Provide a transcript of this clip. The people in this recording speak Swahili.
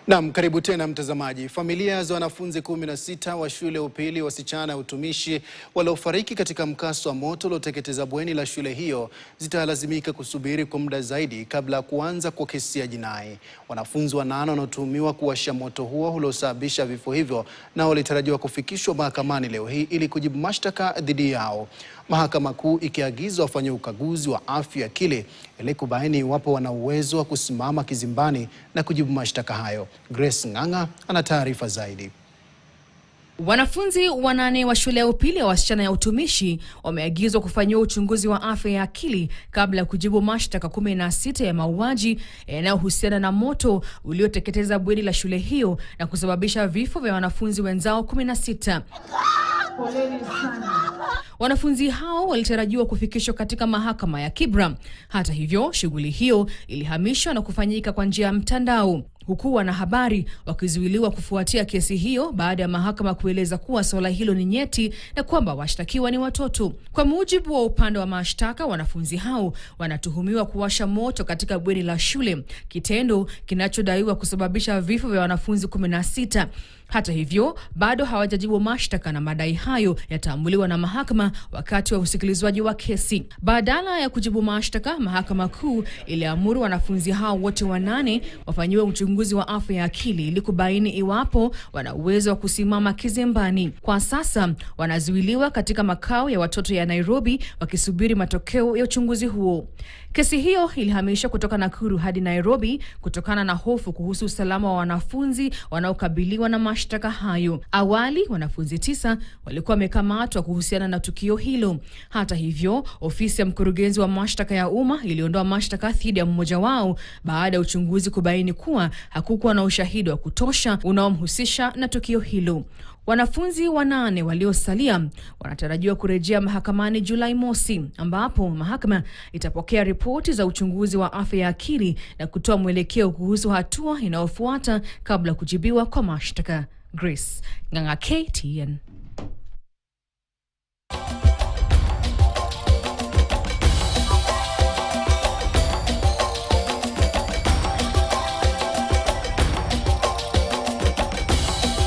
Naam, karibu tena mtazamaji. Familia za wanafunzi 16 wa shule ya upili wasichana ya utumishi waliofariki katika mkasa wa moto ulioteketeza bweni la shule hiyo zitalazimika kusubiri kwa muda zaidi kabla ya kuanza kwa kesi ya jinai. Wanafunzi 8 wanaotuhumiwa kuwasha moto huo uliosababisha vifo hivyo nao walitarajiwa kufikishwa mahakamani leo hii ili kujibu mashtaka dhidi yao. Mahakama Kuu ikiagizwa wafanye ukaguzi wa afya ya akili ili kubaini iwapo wana uwezo wa kusimama kizimbani na kujibu mashtaka hayo. Grace Ng'ang'a ana taarifa zaidi. Wanafunzi 8 wa shule ya upili ya wasichana ya utumishi wameagizwa kufanyiwa uchunguzi wa afya ya akili kabla ya kujibu mashtaka 16 ya mauaji yanayohusiana na moto ulioteketeza bweni la shule hiyo na kusababisha vifo vya wanafunzi wenzao 16. Wanafunzi hao walitarajiwa kufikishwa katika mahakama ya Kibra. Hata hivyo, shughuli hiyo ilihamishwa na kufanyika kwa njia ya mtandao, huku wanahabari wakizuiliwa kufuatia kesi hiyo baada ya mahakama kueleza kuwa swala hilo ni nyeti na kwamba washtakiwa ni watoto. Kwa mujibu wa upande wa mashtaka, wanafunzi hao wanatuhumiwa kuwasha moto katika bweni la shule, kitendo kinachodaiwa kusababisha vifo vya wanafunzi 16. Hata hivyo, bado hawajajibu mashtaka na madai hayo yataamuliwa na mahakama wakati wa usikilizwaji wa kesi. Badala ya kujibu mashtaka, Mahakama Kuu iliamuru wanafunzi hao wote 8 wafanyiwe uchunguzi wa afya ya akili ili kubaini iwapo wana uwezo wa kusimama kizimbani. Kwa sasa wanazuiliwa katika makao ya watoto ya Nairobi wakisubiri matokeo ya uchunguzi huo. Kesi hiyo ilihamishwa kutoka Nakuru hadi Nairobi kutokana na hofu kuhusu usalama wa wanafunzi wanaokabiliwa na mashtaka hayo. Awali, wanafunzi 9 walikuwa wamekamatwa kuhusiana na tukio hilo. Hata hivyo, ofisi ya mkurugenzi wa mashtaka ya umma iliondoa mashtaka dhidi ya mmoja wao baada ya uchunguzi kubaini kuwa hakukuwa na ushahidi wa kutosha unaomhusisha na tukio hilo. Wanafunzi 8 waliosalia wanatarajiwa kurejea mahakamani Julai mosi, ambapo mahakama itapokea ripoti za uchunguzi wa afya ya akili na kutoa mwelekeo kuhusu hatua inayofuata kabla kujibiwa kwa mashtaka. Grace Ng'ang'a, KTN.